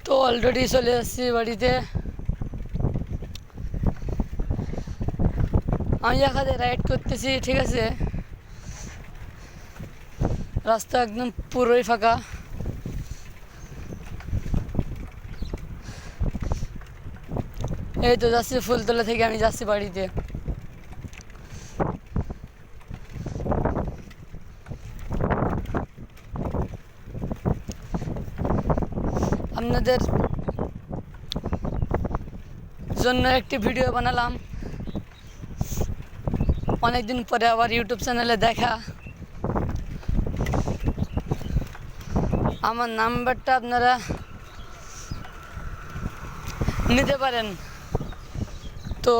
তো অলরেডি চলে আসছি বাড়িতে। আমি এখানে রাইড করতেছি, ঠিক আছে। রাস্তা একদম পুরোই ফাঁকা। এই তো যাচ্ছি ফুলতলা থেকে, আমি যাচ্ছি বাড়িতে। আপনাদের জন্য একটি ভিডিও বানালাম, অনেকদিন পরে আবার ইউটিউব চ্যানেলে দেখা। আমার নাম্বারটা আপনারা নিতে পারেন, তো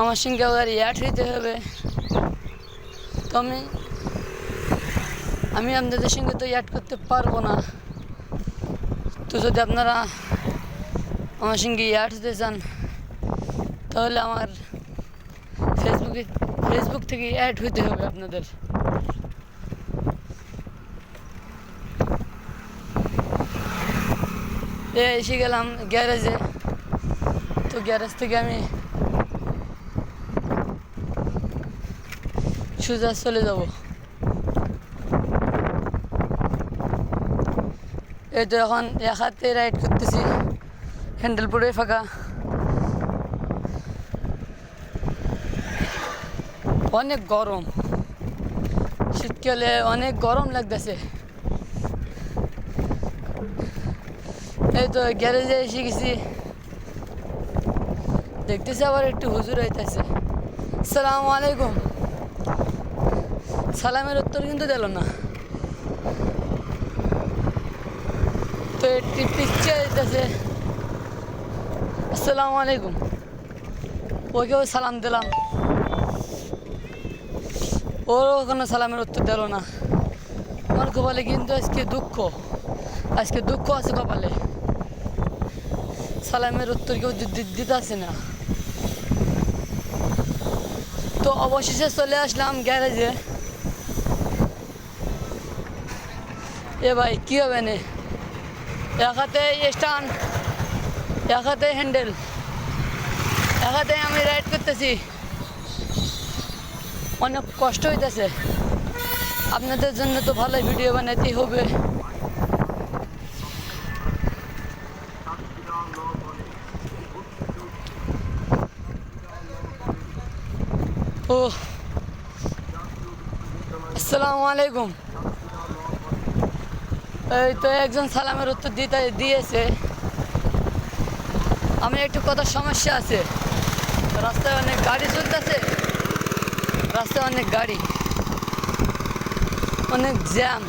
আমার সঙ্গে আবার অ্যাড হইতে হবে। তো আমি আপনাদের সঙ্গে তো অ্যাড করতে পারবো না। তো যদি আপনারা আমার সঙ্গে অ্যাড হতে চান তাহলে আমার ফেসবুক থেকে অ্যাড হইতে হবে আপনাদের। এসে গেলাম গ্যারেজে। তো গ্যারেজ থেকে আমি সোজা চলে যাব। এই তো এখন এক হাতে রাইড করতেছি, হ্যান্ডেল পুরোই ফাঁকা। অনেক গরম, শীতকালে অনেক গরম লাগতেছে। এই তো গ্যারেজে এসে গেছি, দেখতেছি আবার একটু হুজুর হইতেছে। আসসালামু আলাইকুম। সালামের উত্তর কিন্তু দিল না। তো একটি পিচ্ছে হইতেছে, আসসালামু আলাইকুম। ওকেও সালাম দিলাম, ওরও কোনো সালামের উত্তর দিল না। আমার কপালে কিন্তু আজকে দুঃখ আছে কপালে। সালামের উত্তর কেউ দিতে আসে না। তো অবশেষে চলে আসলাম গ্যারেজে। এ ভাই কী হবে না, এক হাতে স্ট্যান্ড, এক হাতে হ্যান্ডেল, এক হাতে আমি রাইড করতেছি। অনেক কষ্ট হইতেছে। আপনাদের জন্য তো ভালো ভিডিও বানাতেই হবে। ও আসসালামু আলাইকুম। এই তো একজন সালামের উত্তর দিয়েছে। আমি একটু কথার সমস্যা আছে, রাস্তায় অনেক গাড়ি চলতেছে, রাস্তায় অনেক গাড়ি, অনেক জ্যাম।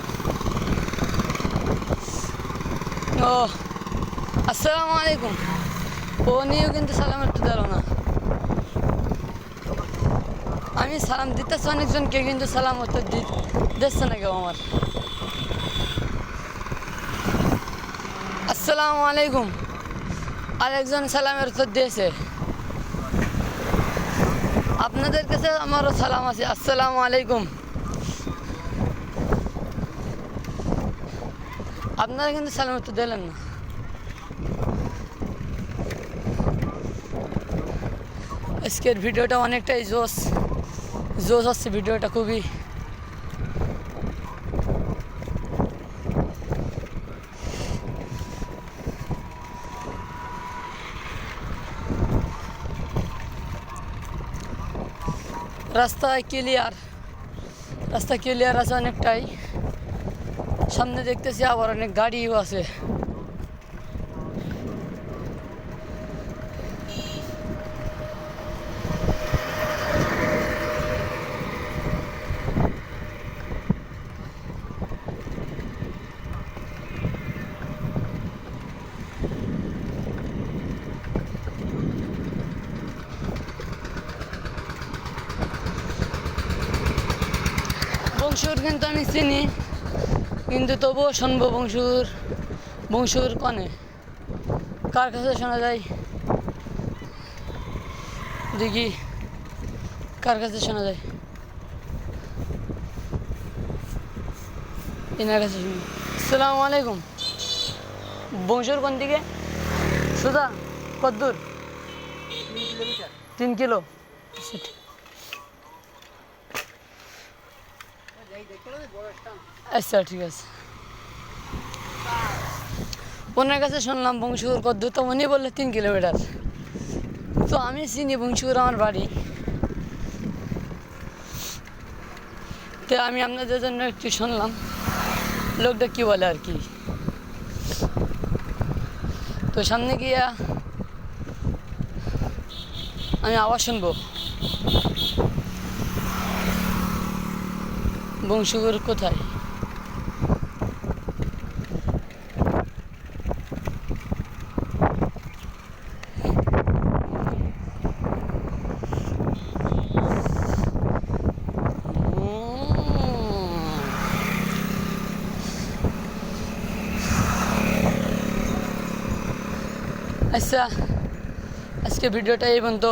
ও আসসালামু আলাইকুম। ও নিয়েও কিন্তু সালামের উত্তর দিল না। আমি সালাম দিতেছি অনেকজনকে, কিন্তু সালাম উত্তর দিচ্ছে না কেউ আমার। আসসালামু আলাইকুম, আরেকজন সালামের উত্তর দিয়েছে। আপনাদের কাছে আমারও সালাম আছে, আসসালামু আলাইকুম। আপনারা কিন্তু সালামের উত্তর দিলেন না। আজকের ভিডিওটা অনেকটাই জোশ হচ্ছে ভিডিওটা খুবই। রাস্তা ক্লিয়ার আছে অনেকটাই। সামনে দেখতেছি আবার অনেক গাড়িও আছে। বংশুর কিন্তু আমি চিনি, কিন্তু তবুও শুনবো বংশুর কনে কার কাছে শোনা যায়, দেখি কার কাছে শোনা যায়। এনার কাছে শুনি। আসসালামু আলাইকুম। বংশুর কোন দিকে? সুদা কদ্দূর? 3 কিলো। আচ্ছা, ঠিক। আচ্ছা ঠিক আছে। ওনার কাছে শুনলাম বংশুর কদ্দূর, তো উনি বললে 3 কিলোমিটার। তো আমি চিনি বংশুর, আমার বাড়ি। তো আমি আপনাদের জন্য একটু শুনলাম লোকটা কী বলে আর কি। তো সামনে গিয়া আমি আবার শুনবো বংশুর কোথায়। আচ্ছা, আজকে ভিডিওটা এই পর্যন্ত।